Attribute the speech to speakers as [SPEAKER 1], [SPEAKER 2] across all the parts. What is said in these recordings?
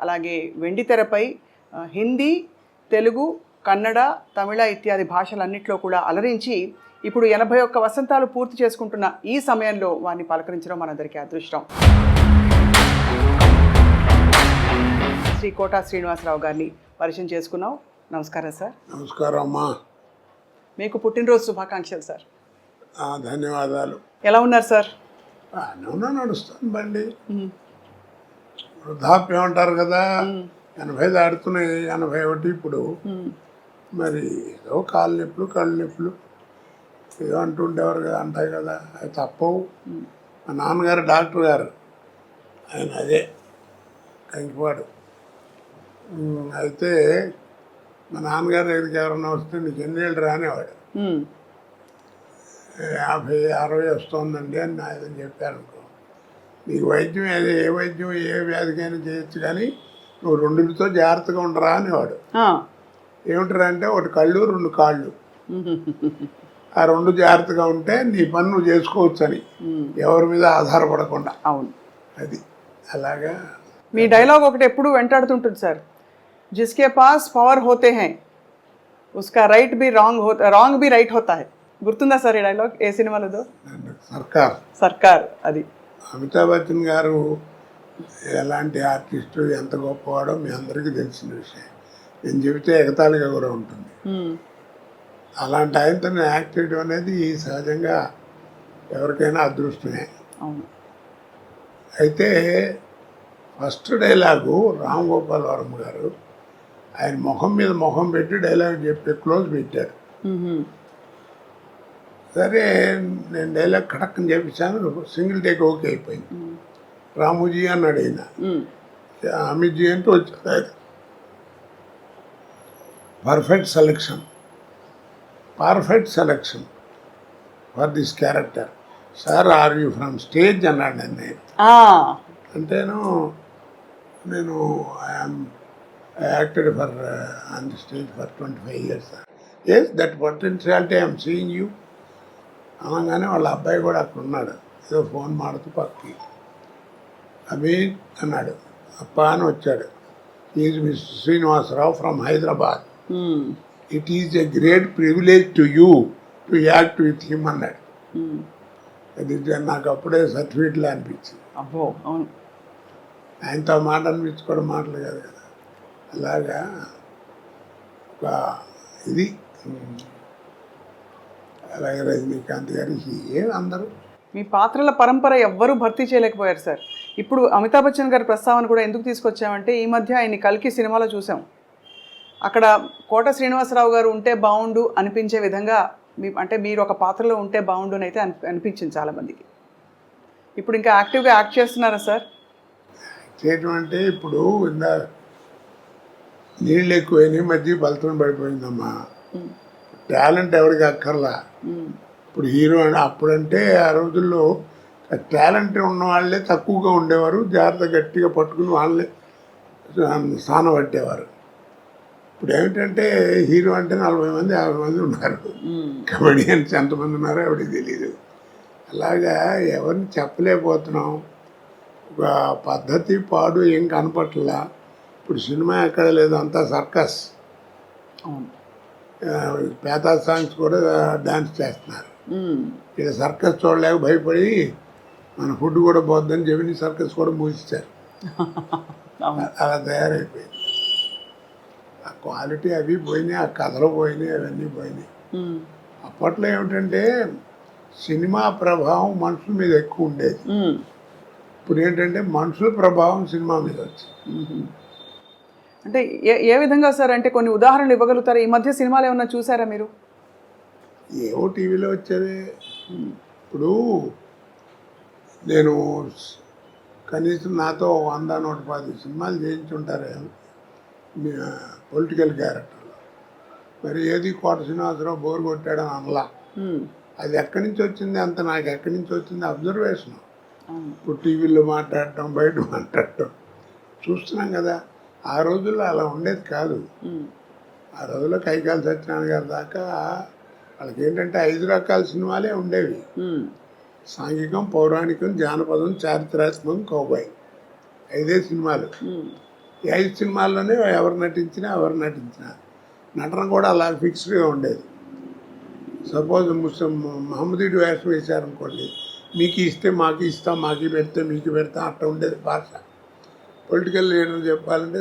[SPEAKER 1] అలాగే వెండితెరపై హిందీ, తెలుగు, కన్నడ, తమిళ ఇత్యాది భాషలన్నింటిలో కూడా అలరించి ఇప్పుడు 81 వసంతాలు పూర్తి చేసుకుంటున్న ఈ సమయంలో వారిని పలకరించడం మనందరికీ అదృష్టం. శ్రీ కోటా శ్రీనివాసరావు గారిని పరిచయం చేసుకున్నాం. నమస్కారం సార్.
[SPEAKER 2] నమస్కారం అమ్మా.
[SPEAKER 1] మీకు పుట్టినరోజు శుభాకాంక్షలు సార్.
[SPEAKER 2] ధన్యవాదాలు.
[SPEAKER 1] ఎలా ఉన్నారు సార్?
[SPEAKER 2] నడుస్తాను బండి. వృద్ధాప్యం అంటారు కదా, 80 దాడుతున్నాయి, 81 ఇప్పుడు. మరి ఏదో కాళ్ళు నొప్పులు, కళ్ళు నొప్పులు ఏదో అంటుండేవారు కదా, అంటాయి కదా, అది తప్పవు. మా నాన్నగారు డాక్టర్ గారు, ఆయన అదే కంకిపాడు. అయితే మా నాన్నగారి దగ్గరికి ఎవరన్నా వస్తే నీకు ఎన్నేళ్ళు రానేవాడు. 50, 60 వస్తుందండి అని ఆయన చెప్పారు అనుకో, నీకు వైద్యం ఏ వైద్యం ఏ వ్యాధికైనా చేయొచ్చు, కానీ నువ్వు రెండుతో జాగ్రత్తగా ఉండరా అనేవాడు. ఏమిటరా అంటే ఒకటి కళ్ళు, 2 కాళ్ళు, ఆ 2 జాగ్రత్తగా ఉంటే నీ పని నువ్వు చేసుకోవచ్చు అని, ఎవరి మీద ఆధారపడకుండా.
[SPEAKER 1] అవును,
[SPEAKER 2] అది అలాగా.
[SPEAKER 1] మీ డైలాగ్ ఒకటి ఎప్పుడు వెంటాడుతుంటుంది సార్, జిస్కే పాస్ పవర్ హోతే హై ఉస్కా రైట్ బి రాంగ్ బి రైట్ హోతా హై. గుర్తుందా సార్ ఈ డైలాగ్? ఏ సినిమాలో? సర్కార్. అది
[SPEAKER 2] అమితాబ్ బచ్చన్ గారు ఎలాంటి ఆర్టిస్టు, ఎంత గొప్పవాడో మీ అందరికీ తెలిసిన విషయం. నేను చెబితే ఎగతాళిగా కూడా ఉంటుంది. అలాంటి ఆయనతో యాక్ట్ చేయడం అనేది సహజంగా ఎవరికైనా అదృష్టమే. అయితే ఫస్ట్ డైలాగు రామ్ గోపాల్ వర్మ గారు ఆయన మొహం మీద మొహం పెట్టి డైలాగ్ చెప్పి క్లోజ్ పెట్టారు. సరే నేను డైలాగ్ కడక్కని చెప్పించాను, సింగిల్ టేక్ ఓకే అయిపోయింది. రాముజీ అన్నాడు ఆయన, అమిత్జీ అంటూ వచ్చాడు ఆయన. Perfect selection for this character sir, are you from stage అన్నాడు నన్ను. అంటేను నేను I acted on the stage for 25 years. Yes, that potentiality I am seeing you. అనగానే వాళ్ళ అబ్బాయి కూడా అక్కడ ఉన్నాడు, ఏదో ఫోన్ మాడుతూ పక్కకి. అమీన్ అన్నాడు, అప్ప అని వచ్చాడు. Is mister Srinivasarao from Hyderabad. It is a great privilege to you to act with him అన్నాడు. అది నాకు అప్పుడే సర్టిఫికెట్లో అనిపించింది.
[SPEAKER 1] అబ్బో, అవును,
[SPEAKER 2] ఆయనతో మాట అనిపించుకోవడం మాటలు కాదు కదా. అలాగా ఒక ఇది. అలాగే రజనీకాంత్ గారికి అందరూ
[SPEAKER 1] మీ పాత్రల పరంపర ఎవ్వరూ భర్తీ చేయలేకపోయారు సార్. ఇప్పుడు అమితాబ్ బచ్చన్ గారి ప్రస్తావన కూడా ఎందుకు తీసుకొచ్చామంటే, ఈ మధ్య ఆయన కల్కి సినిమాలో చూసాం. అక్కడ కోట శ్రీనివాసరావు గారు ఉంటే బాగుండు అనిపించే విధంగా అంటే మీరు ఒక పాత్రలో ఉంటే బాగుండు అని అయితే అనిపించింది చాలామందికి. ఇప్పుడు ఇంకా యాక్టివ్గా యాక్ట్ చేస్తున్నారా సార్?
[SPEAKER 2] చేయటం అంటే ఇప్పుడు ఇందా నీళ్ళు ఎక్కువైనాయి, మధ్య బలతం పడిపోయిందమ్మా. టాలెంట్ ఎవరికి అక్కర్లా. ఇప్పుడు హీరో అని అప్పుడంటే ఆ రోజుల్లో టాలెంట్ ఉన్న వాళ్ళే తక్కువగా ఉండేవారు, జాగ్రత్త గట్టిగా పట్టుకుని వాళ్ళే స్థానం పట్టేవారు. ఇప్పుడు ఏమిటంటే హీరో అంటే 40 మంది 50 మంది ఉన్నారు, కమెడియన్స్ ఎంతమంది ఉన్నారో ఎవరికి తెలియదు. అలాగా ఎవరిని చెప్పలేకపోతున్నాం. ఒక పద్ధతి పాడు ఏం కనపట్లా. ఇప్పుడు సినిమా ఎక్కడ లేదు, అంతా సర్కస్. పేతా సాంగ్స్ కూడా డాన్స్ చేస్తున్నారు. ఇక్కడ సర్కస్ చూడలేక భయపడి మన ఫుడ్ కూడా పోద్దని జమిని సర్కస్ కూడా మూసిచ్చారు. అలా తయారైపోయింది. ఆ క్వాలిటీ అవి పోయినాయి, ఆ కథలు పోయినాయి, అవన్నీ పోయినాయి. అప్పట్లో ఏమిటంటే సినిమా ప్రభావం మనుషుల మీద ఎక్కువ ఉండేది. ఇప్పుడు ఏంటంటే మనుషుల ప్రభావం సినిమా మీద వచ్చింది.
[SPEAKER 1] అంటే ఏ విధంగా సార్? అంటే కొన్ని ఉదాహరణలు ఇవ్వగలుగుతారా? ఈ మధ్య సినిమాలు ఏమన్నా చూసారా మీరు?
[SPEAKER 2] ఏవో టీవీలో వచ్చేవి. ఇప్పుడు నేను కనీసం నాతో 100-110 సినిమాలు చేయించుంటారే పొలిటికల్ క్యారెక్టర్లో. మరి ఏది కోట శ్రీనివాసరావు బోర్ కొట్టాడని అనలా. అది ఎక్కడి నుంచి వచ్చింది అంత, నాకు ఎక్కడి నుంచి వచ్చింది అబ్జర్వేషన్. ఇప్పుడు టీవీలో మాట్లాడటం, బయట మాట్లాడటం చూస్తున్నాం కదా. ఆ రోజుల్లో అలా ఉండేది కాదు. ఆ రోజుల్లో కైకాల సత్యనారాయణ గారి దాకా వాళ్ళకి ఏంటంటే 5 రకాల సినిమాలే ఉండేవి. సాంఘికం, పౌరాణికం, జానపదం, చారిత్రాత్మకం, కౌబాయ్. 5 సినిమాలు. ఈ 5 సినిమాల్లోనే ఎవరు నటించినా నటన కూడా అలా ఫిక్స్డ్గా ఉండేది. సపోజ్ మహమ్మదీడు వేషం వేశారనుకోండి, మీకు ఇస్తే మాకు ఇస్తాం, మాకు పెడితే మీకు పెడతాం, అట్లా ఉండేది భాష. పొలిటికల్ లీడర్ చెప్పాలంటే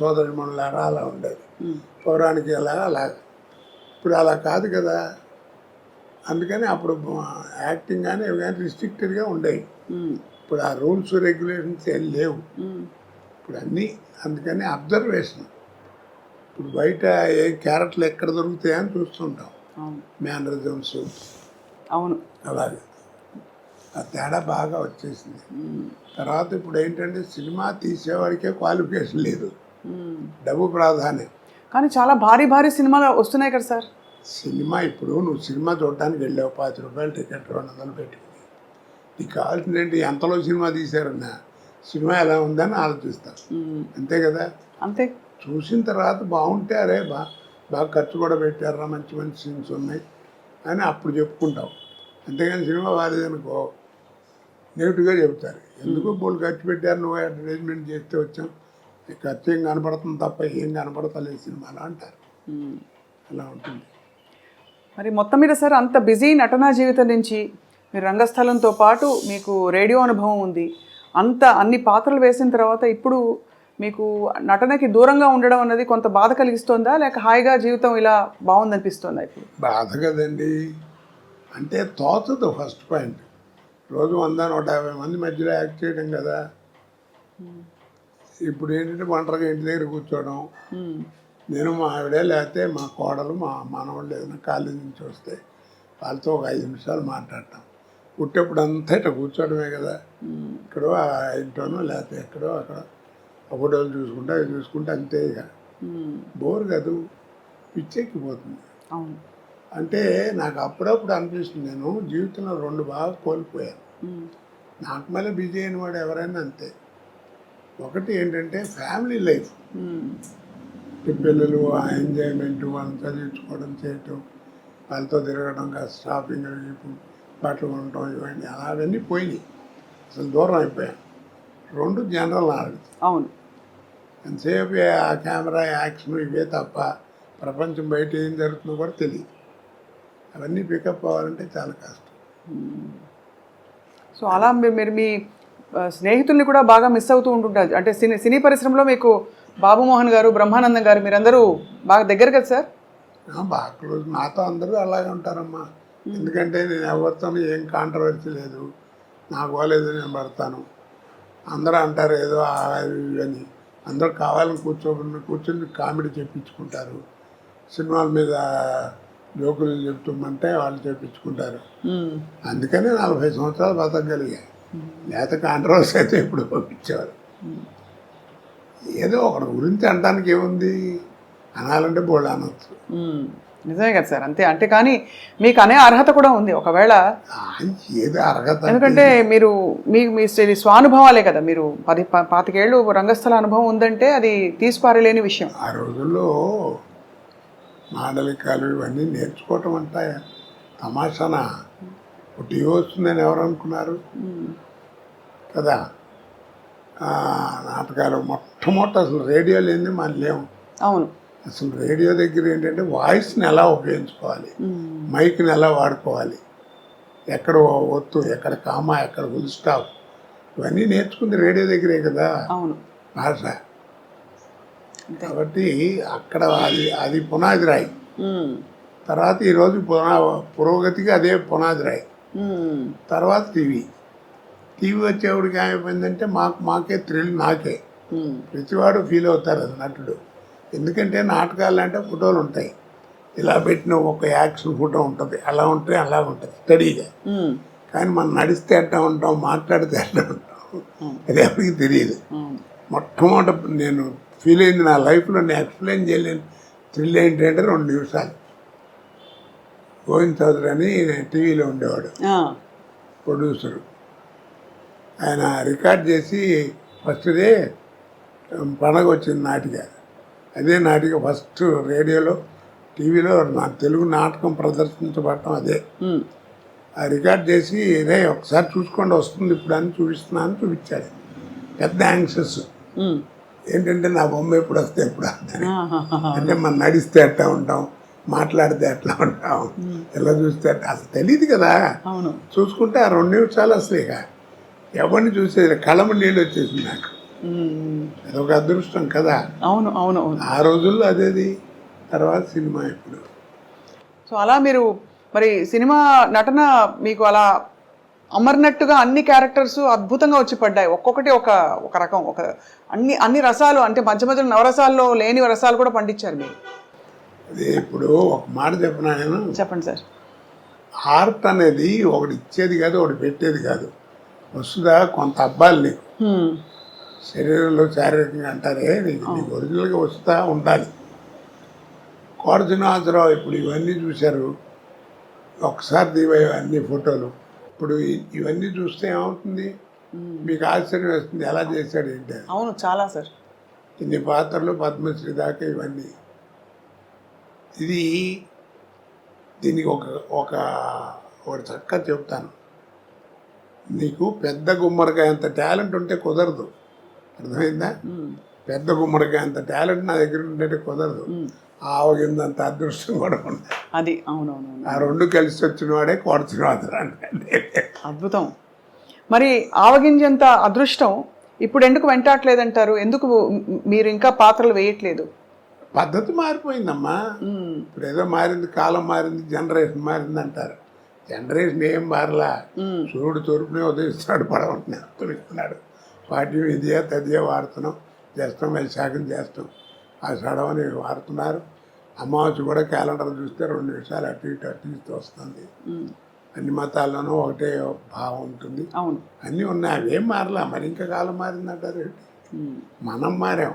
[SPEAKER 2] సోదరి మనలారా అలా ఉండేది, పౌరాణిక అలాగా. ఇప్పుడు అలా కాదు కదా. అందుకని అప్పుడు యాక్టింగ్ కానీ ఇవి కానీ రిస్ట్రిక్టెడ్గా ఉండేవి. ఇప్పుడు ఆ రూల్స్ రెగ్యులేషన్స్ ఏం లేవు ఇప్పుడు అన్నీ. అందుకని అబ్జర్వేషన్. ఇప్పుడు బయట ఏ క్యారెక్టర్లు ఎక్కడ దొరుకుతాయని చూస్తుంటాం, మేనరిజమ్స్.
[SPEAKER 1] అవును,
[SPEAKER 2] అలాగే ఆ తేడా బాగా వచ్చేసింది. తర్వాత ఇప్పుడు ఏంటంటే సినిమా తీసేవాడికే క్వాలిఫికేషన్ లేదు, డబ్బు ప్రాధాన్యం.
[SPEAKER 1] కానీ చాలా భారీ భారీ సినిమాలు వస్తున్నాయి కదా సార్.
[SPEAKER 2] సినిమా ఇప్పుడు నువ్వు సినిమా చూడటానికి వెళ్ళావు, 50 రూపాయలు టికెట్, 200 పెట్టుకుని, నీకు కావాల్సింది ఏంటి, ఎంతలో సినిమా తీశారన్నా సినిమా ఎలా ఉందని ఆలోచిస్తావు, అంతే కదా.
[SPEAKER 1] అంతే.
[SPEAKER 2] చూసిన తర్వాత బాగుంటే అరే బాగా ఖర్చు కూడా పెట్టారా, మంచి మంచి సీన్స్ ఉన్నాయి అని అప్పుడు చెప్పుకుంటావు. అంతేగాని సినిమా బాగాలేదనుకో నెగిటివ్గా చెబుతారు. ఎందుకు బోళ్ళు ఖర్చు పెట్టారు, నువ్వు అడ్వర్టైజ్మెంట్ చేస్తే వచ్చాం, ఖర్చు ఏం కనపడుతుంది తప్ప ఏం కనపడతలేదు సినిమాలో అంటారు. అలా ఉంటుంది.
[SPEAKER 1] మరి మొత్తం మీద సార్ అంత బిజీ నటనా జీవితం నుంచి మీరు రంగస్థలంతో పాటు మీకు రేడియో అనుభవం ఉంది, అన్ని పాత్రలు వేసిన తర్వాత ఇప్పుడు మీకు నటనకి దూరంగా ఉండడం అన్నది కొంత బాధ కలిగిస్తుందా, లేక హాయిగా జీవితం ఇలా బాగుందనిపిస్తుందా? ఇప్పుడు
[SPEAKER 2] బాధ కదండి, అంటే తోచదు. ఫస్ట్ పాయింట్, రోజు 100-150 మంది మధ్యలో యాక్ట్ చేయడం కదా. ఇప్పుడు ఏంటంటే ఒంటరిగా ఇంటి దగ్గర కూర్చోవడం, నేను మా ఆవిడే లేకపోతే మా కోడలు మా మనవాళ్ళు ఏదైనా కాలేజీ నుంచి వస్తే వాళ్ళతో ఒక 5 నిమిషాలు మాట్లాడటం. పుట్టేప్పుడు అంతా ఇట్లా కూర్చోవడమే కదా. ఇక్కడో ఇంట్లోనో లేకపోతే ఎక్కడో అక్కడ ఫోటోలు చూసుకుంటే అవి చూసుకుంటే అంతే. ఇక బోర్ కాదు, పిచ్చెక్కిపోతుంది. అంటే నాకు అప్పుడప్పుడు అనిపిస్తుంది, నేను జీవితంలో 2 బాగా కోల్పోయాను. నాకు మళ్ళీ బిజీ అయిన వాడు ఎవరైనా అంతే. ఒకటి ఏంటంటే ఫ్యామిలీ లైఫ్, పిల్లలు ఆ ఎంజాయ్మెంట్, వాళ్ళని చదివించుకోవడం చేయటం, వాళ్ళతో తిరగడం, షాపింగ్, బట్టలు కొనడం, ఇవన్నీ అవన్నీ పోయినాయి, అసలు దూరం అయిపోయాను. 2 జనరల్ నాలెడ్జ్.
[SPEAKER 1] అవును,
[SPEAKER 2] ఎంతసేపు ఆ కెమెరా యాక్షన్ ఇవే తప్ప ప్రపంచం బయట ఏం జరుగుతుందో కూడా తెలియదు. అవన్నీ పికప్ అవ్వాలంటే చాలా కష్టం.
[SPEAKER 1] సో అలా మీరు మీ స్నేహితుల్ని కూడా బాగా మిస్ అవుతూ ఉంటుంటారు. అంటే సినీ పరిశ్రమలో మీకు బాబు మోహన్ గారు, బ్రహ్మానందం గారు, మీరందరూ బాగా దగ్గర కదా సార్?
[SPEAKER 2] బాగా క్లోజ్. నాతో అందరూ అలాగే ఉంటారమ్మా. ఎందుకంటే నేను ఎవరితో ఏం కాంట్రవర్సీ లేదు, నాకు పోలేదు నేను పడతాను. అందరూ అంటారు ఏదో అని, అందరూ కావాలని కూర్చొని కామెడీ చెప్పించుకుంటారు. సినిమాల మీద జోకులు చెప్తామంటే వాళ్ళు చెప్పించుకుంటారు. అందుకనే 40 సంవత్సరాలు బతకగలిగాయి. లేకపోతే కాంట్రవర్సీ అయితే ఇప్పుడు పంపించేవారు. ఏదో ఒకటి గురించి అనడానికి ఏముంది, అనాలంటే బోళ్ళు అనొచ్చు.
[SPEAKER 1] నిజమే కదా సార్, అంతే. అంటే కానీ మీకు అనే అర్హత కూడా ఉంది ఒకవేళ.
[SPEAKER 2] ఏదో అర్హత,
[SPEAKER 1] ఎందుకంటే మీరు మీ స్వానుభవాలే కదా. మీరు 25 ఏళ్ళు రంగస్థల అనుభవం ఉందంటే అది తీసిపారలేని విషయం.
[SPEAKER 2] ఆ రోజుల్లో మాండలికాలు ఇవన్నీ నేర్చుకోవటం అంటే తమాషానా. టీవీ వస్తుందని ఎవరు అనుకున్నారు కదా. నాటకాలు మొట్టమొదటి అసలు రేడియో లేని మనం లేవు.
[SPEAKER 1] అవును,
[SPEAKER 2] అసలు రేడియో దగ్గర ఏంటంటే వాయిస్ని ఎలా ఉపయోగించుకోవాలి, మైక్ని ఎలా వాడుకోవాలి, ఎక్కడ ఒత్తు, ఎక్కడ కామా, ఎక్కడ ఫుల్ స్టాప్, ఇవన్నీ నేర్చుకుంది రేడియో దగ్గరే కదా.
[SPEAKER 1] అవును,
[SPEAKER 2] భాష. కాబట్టి అక్కడ అది పునాది రాయి. తర్వాత ఈరోజు పురోగతికి అదే పునాది రాయి. తర్వాత టీవీ వచ్చేవాడికి ఏమైపోయిందంటే మాకే థ్రిల్, నాకే. ప్రతివాడు ఫీల్ అవుతారు అది నటుడు. ఎందుకంటే నాటకాలు అంటే ఫోటోలు ఉంటాయి, ఇలా పెట్టిన ఒక యాక్షన్ ఫోటో ఉంటుంది, అలా ఉంటుంది, అలా ఉంటుంది స్టడీగా. కానీ మనం నడిస్తే ఎట్లా ఉంటాం, మాట్లాడితే ఎట్లా ఉంటాం, అది ఎవరికి తెలియదు. మొట్టమొదటి నేను ఫీల్ అయింది నా లైఫ్లో, నేను ఎక్స్ప్లెయిన్ చేయలేను థ్రిల్ ఏంటంటే 2 నిమిషాలు. గోవింద్ చౌదరి అని టీవీలో ఉండేవాడు, ప్రొడ్యూసరు. ఆయన రికార్డ్ చేసి ఫస్ట్ డే పండగ వచ్చింది నాటిక. అదే నాటిక ఫస్ట్ రేడియోలో, టీవీలో నా తెలుగు నాటకం ప్రదర్శించబడటం అదే. ఆ రికార్డ్ చేసి రే ఒకసారి చూసుకోండి వస్తుంది ఇప్పుడు అని చూపిస్తున్నాను చూపించాడు. పెద్ద యాంగ్షస్, ఏంటంటే నా బొమ్మ ఎప్పుడు వస్తే ఎప్పుడు వస్తుంది అంటే మనం నడిస్తే ఎట్లా ఉంటాం, మాట్లాడితే ఎట్లా ఉంటాం, ఎలా చూస్తే అట్లా అసలు తెలియదు కదా.
[SPEAKER 1] అవును.
[SPEAKER 2] చూసుకుంటే ఆ 2 నిమిషాలు అసలు ఇక ఎవరిని చూసేది కళ్ళము నీళ్ళు వచ్చేసింది నాకు. అదొక అదృష్టం కదా.
[SPEAKER 1] అవును అవును అవును.
[SPEAKER 2] ఆ రోజుల్లో అదేది, తర్వాత సినిమా ఇప్పుడు.
[SPEAKER 1] సో అలా మీరు మరి సినిమా నటన మీకు అలా అమర్నట్టుగా అన్ని క్యారెక్టర్స్ అద్భుతంగా వచ్చి పడ్డాయి. ఒక్కొక్కటి ఒక ఒక రకం, ఒక అన్ని రసాలు, అంటే మధ్య మధ్యలో నవరసాల్లో లేని రసాలు కూడా పండించారు మీరు.
[SPEAKER 2] అది ఇప్పుడు ఒక మాట చెప్పినా నేను,
[SPEAKER 1] చెప్పండి సార్.
[SPEAKER 2] ఆర్ట్ అనేది ఒకటి ఇచ్చేది కాదు, ఒకటి పెట్టేది కాదు. వస్తుందా కొంత అబ్బాయిలు నీకు శరీరంలో శారీరకంగా అంటారే, నీకు ఒరిజినల్గా వస్తూ ఉండాలి. కోట శ్రీనివాసరావు ఇప్పుడు ఇవన్నీ చూశారు, ఒకసారి దివయ్య అన్ని ఫోటోలు. ఇప్పుడు ఇవన్నీ చూస్తే ఏమవుతుంది, మీకు ఆశ్చర్యం వేస్తుంది ఎలా చేశాడు ఏంటి.
[SPEAKER 1] అవును చాలా సార్.
[SPEAKER 2] ఇన్ని పాత్రలు, పద్మశ్రీ దాకా ఇవన్నీ. ఇది దీనికి ఒకటి చక్కగా చెప్తాను. నీకు పెద్ద గుమ్మడికాయ అంత టాలెంట్ ఉంటే కుదరదు, అర్థమైందా? పెద్ద గుమ్మడికాయ అంత టాలెంట్ నా దగ్గర ఉంటే కుదరదు. ఆవగిందంత అదృష్టం కూడా ఉంది.
[SPEAKER 1] అది అవునవును.
[SPEAKER 2] ఆ 2 కలిసి వచ్చిన వాడే కోట శ్రీనివాసరావు అంటే.
[SPEAKER 1] అద్భుతం. మరి ఆవగింజంత అదృష్టం ఇప్పుడు ఎందుకు వెంటాడలేదంటారు? ఎందుకు మీరు ఇంకా పాత్రలు వేయట్లేదు?
[SPEAKER 2] పద్ధతి మారిపోయిందమ్మా. ఇప్పుడు ఏదో మారింది, కాలం మారింది, జనరేషన్ మారింది అంటారు. జనరేషన్ ఏం మారలా. సూర్యుడు తూర్పునే ఉదయిస్తున్నాడు, పడవనే ఉత్తరిస్తున్నాడు. పాఠ్యం ఇదే తదియే వాడుతున్నాం, చేస్తాం, వైశాఖం చేస్తాం, ఆ సడవని వాడుతున్నారు. అమావాస్య కూడా క్యాలెండర్ చూస్తే 2 నిమిషాలు అటు ఇటు వస్తుంది. అన్ని మతాల్లోనూ ఒకటే భావం ఉంటుంది.
[SPEAKER 1] అవును,
[SPEAKER 2] అన్నీ ఉన్నాయి, అవేం మారలా. మరి ఇంకా కాలం మారిందంటారు. మనం మారాం.